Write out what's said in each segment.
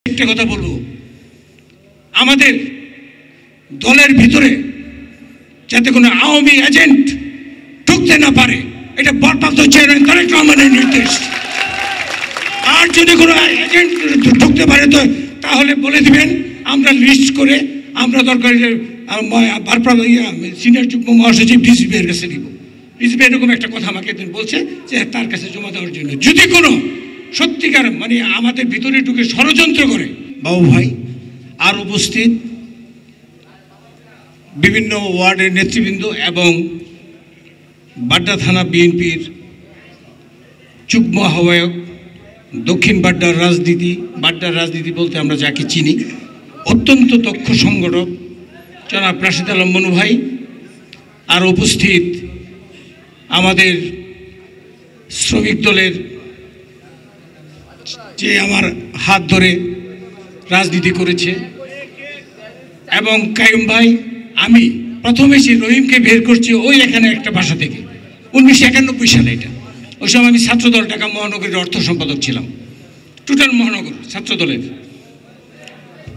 একটা কথা বলবো, আমাদের দলের ভিতরে যাতে কোনো আওয়ামী এজেন্ট ঢুকতে না পারে, এটা ভারপ্রাপ্ত চেয়ারম্যান তারেক রহমানের নির্দেশ। আর যদি কোনো এজেন্ট ঢুকতে পারে তো তাহলে বলে দিবেন, আমরা লিস্ট করে আমরা দরকার ভারপ্রাপ্ত সিনিয়র যুগ্ম মহাসচিব ডিসিপি এর কাছে দিব। ডিসিপি এরকম একটা কথা আমাকে বলছে যে তার কাছে জমা দেওয়ার জন্য। যদি কোনো সত্যিকার মানে আমাদের ভিতরে ঢুকে ষড়যন্ত্র করে, বাবু ভাই আর উপস্থিত বিভিন্ন ওয়ার্ডের নেতৃবৃন্দ এবং বাড্ডা থানা বিএনপির যুগ্ম আহ্বায়ক, দক্ষিণ বাড্ডার রাজনীতি বলতে আমরা যাকে চিনি, অত্যন্ত দক্ষ সংগঠক জনাব রাশেদ আলম মনু ভাই, আর উপস্থিত আমাদের শ্রমিক দলের যে আমার হাত ধরে রাজনীতি করেছে, এবং কাইম ভাই, আমি প্রথমে সেই রহিমকে বের করছি ওই এখানে একটা বাসা থেকে 1991 সালে। এটা ওই সময় আমি ছাত্রদল ঢাকা মহানগরীর অর্থ সম্পাদক ছিলাম, টোটাল মহানগর ছাত্রদলের।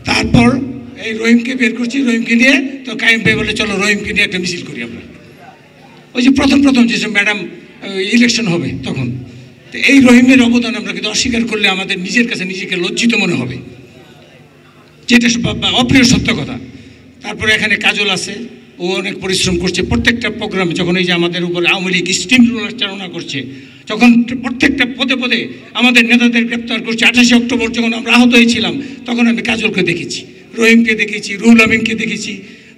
তারপর এই রহিমকে বের করছি, রহিমকে নিয়ে তো কাইম ভাই বলে চলো রহিমকে নিয়ে একটা মিছিল করি আমরা। ওই যে প্রথম যেসব ম্যাডাম ইলেকশন হবে তখন, তো এই রহিমের অবদান আমরা কিন্তু অস্বীকার করলে আমাদের নিজের কাছে নিজেকে লজ্জিত মনে হবে, যেটা অপ্রিয় সত্য কথা। তারপরে এখানে কাজল আছে, ও অনেক পরিশ্রম করছে প্রত্যেকটা প্রোগ্রামে। যখন এই যে আমাদের উপরে আওয়ামী লীগ স্টিম রোলার চালনা করছে, যখন প্রত্যেকটা পদে আমাদের নেতাদের গ্রেপ্তার করছে, 28 অক্টোবর যখন আমরা আহত হয়েছিলাম, তখন আমি কাজলকে দেখেছি, রহিমকে দেখেছি, রুহুল আমিনকে দেখেছি,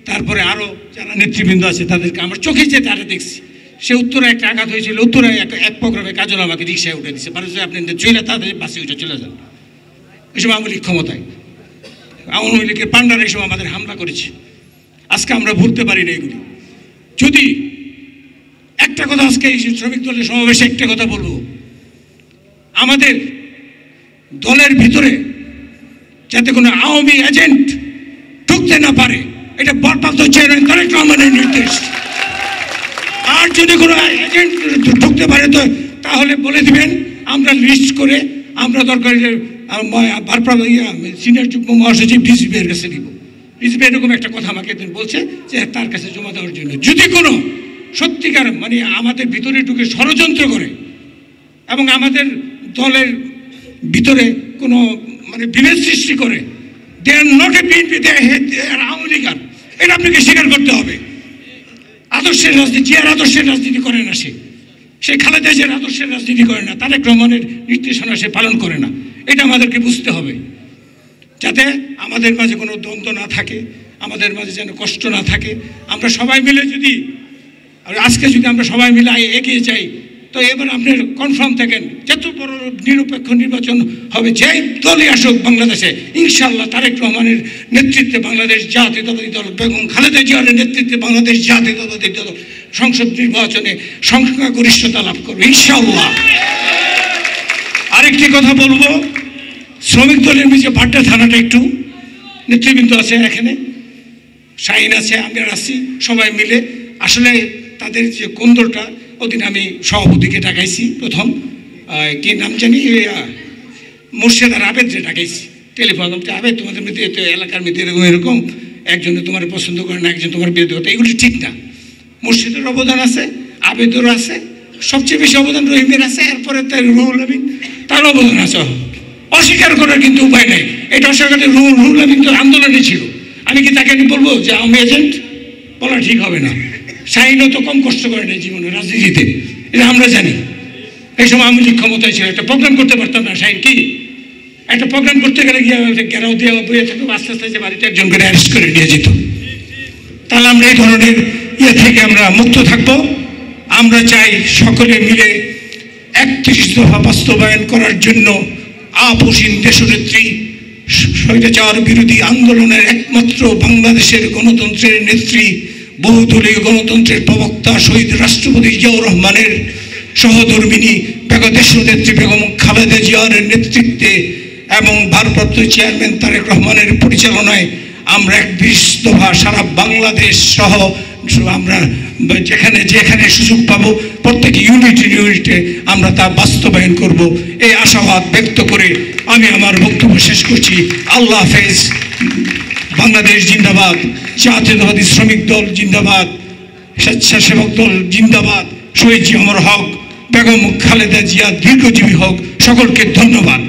তারপরে আরও যারা নেতৃবৃন্দ আছে তাদেরকে আমার চোখে যে তারা দেখছি। সে উত্তরায় একটা আঘাত হয়েছিল, উত্তরায় এক প্রোগ্রামে কাজল আমাকে রিক্সায় উঠে দিচ্ছে, পারে আপনি চলে তাদের বাসে উঠে চলে যান। এইসব আওয়ামী লীগ ক্ষমতায়, আওয়ামী লীগের পান্ডারা এইসব আমাদের হামলা করেছে। আজকে আমরা ভুলতে পারি না এগুলি। যদি একটা কথা আজকে এই শ্রমিক দলের সমাবেশে একটা কথা বলবো, আমাদের দলের ভিতরে যাতে কোনো আওয়ামী এজেন্ট ঢুকতে না পারে, এটা ভারপ্রাপ্ত চেয়ারম্যান তারেক রহমানের নির্দেশ। আর যদি কোনো এজেন্ট ঢুকতে পারে তো তাহলে বলে দিবেন, আমরা লিস্ট করে আমরা দরকার ভারপ্রাপ্ত সিনিয়র যুগ্ম মহাসচিব ডিসিপি এর কাছে দিব। ডিসিপি এরকম একটা কথা আমাকে বলছে যে তার কাছে জমা দেওয়ার জন্য। যদি কোনো সত্যিকার মানে আমাদের ভিতরে ঢুকে ষড়যন্ত্র করে এবং আমাদের দলের ভিতরে কোনো মানে বিভেদ সৃষ্টি করে, দে আর নট এ বিএনপি, দে আর আওয়ামী লীগ, এটা আপনাকে স্বীকার করতে হবে। আদর্শের রাজনীতি, আর আদর্শের রাজনীতি করে না, সে খালেদা জিয়ার আদর্শের রাজনীতি করে না, তারেক রহমানের নির্দেশনা সে পালন করে না। এটা আমাদেরকে বুঝতে হবে, যাতে আমাদের মাঝে কোনো দ্বন্দ্ব না থাকে, আমাদের মাঝে যেন কষ্ট না থাকে। আমরা সবাই মিলে আজকে যদি আমরা সবাই মিলে এগিয়ে যাই, তো এবার আপনার কনফার্ম থাকেন, যত বড় নিরপেক্ষ নির্বাচন হবে, যেই দলই আসুক বাংলাদেশে, ইনশাআল্লাহ তারেক রহমানের নেতৃত্বে বাংলাদেশ জাতীয়তাবাদী দল, বেগম খালেদা জিয়ার নেতৃত্বে বাংলাদেশ জাতীয়তাবাদী দল সংসদ নির্বাচনে সংখ্যাগরিষ্ঠতা লাভ করবে ইনশাআল্লাহ। আরেকটি কথা বলবো, শ্রমিক দলের নিচে বাড্ডা থানাটা একটু নেতৃবৃন্দ আছে, এখানে শাহিন আছে, আমরা আছি, সবাই মিলে আসলে তাদের যে কোন্দলটা, ওদিন আমি সভাপতিকে ডাকাইছি, প্রথম কি নাম জানি, মুর্শেদ আর আবেদরে ডাকাইছি, টেলিফোন আবেদ তোমাদের মধ্যে এলাকার মধ্যে এরকম একজনে তোমার পছন্দ করে না, একজন তোমার বিরোধী হতো, এগুলি ঠিক না। মুর্শেদের অবদান আছে, আবেদেরও আছে, সবচেয়ে বেশি অবদান রহিমের আছে, এরপরে তার রুহুল আমিন তার অবদান আছে, অস্বীকার করার কিন্তু উপায় নেই। এটা অস্বীকার, রুহুল আমিন তো আন্দোলনে ছিল, আমি কি তাকে বলবো যে আমি এজেন্ট? বলা ঠিক হবে না। শাহিনও তো কম কষ্ট করে নেই জীবনে রাজনীতিতে, এটা আমরা জানি। এই সময় আওয়ামী লীগ ক্ষমতায় ছিল, একটা প্রোগ্রাম করতে পারতাম না। শাহিন কি একটা প্রোগ্রাম করতে গেলে গিয়ে ঘেরাও দিয়ে বইয়ে থাকতো, আস্তে আস্তে যে বাড়িতে একজন করে অ্যারেস্ট করে নিয়ে যেত। তাহলে আমরা এই ধরনের থেকে আমরা মুক্ত থাকবো। আমরা চাই সকলে মিলে 31 দফা বাস্তবায়ন করার জন্য আপসীন দেশনেত্রী, স্বৈরাচার বিরোধী আন্দোলনের একমাত্র বাংলাদেশের গণতন্ত্রের নেত্রী, বহুদলীয় গণতন্ত্রের প্রবক্তা শহীদ রাষ্ট্রপতি জিয়াউর রহমানের সহধর্মিনী দেশনেত্রী বেগম খালেদা জিয়ার নেতৃত্বে এবং ভারপ্রাপ্ত চেয়ারম্যান তারেক রহমানের পরিচালনায় আমরা 31 দফা সারা বাংলাদেশ সহ আমরা যেখানে সুযোগ পাবো প্রত্যেক ইউনিটে আমরা তা বাস্তবায়ন করব, এই আশাবাদ ব্যক্ত করে আমি আমার বক্তব্য শেষ করছি। আল্লাহ হাফেজ। বাংলাদেশ জিন্দাবাদ, জাতীয়তাবাদী শ্রমিক দল জিন্দাবাদ, স্বেচ্ছাসেবক দল জিন্দাবাদ, শহীদ জিয়া অমর হক, বেগম খালেদা জিয়া দীর্ঘজীবী হোক। সকলকে ধন্যবাদ।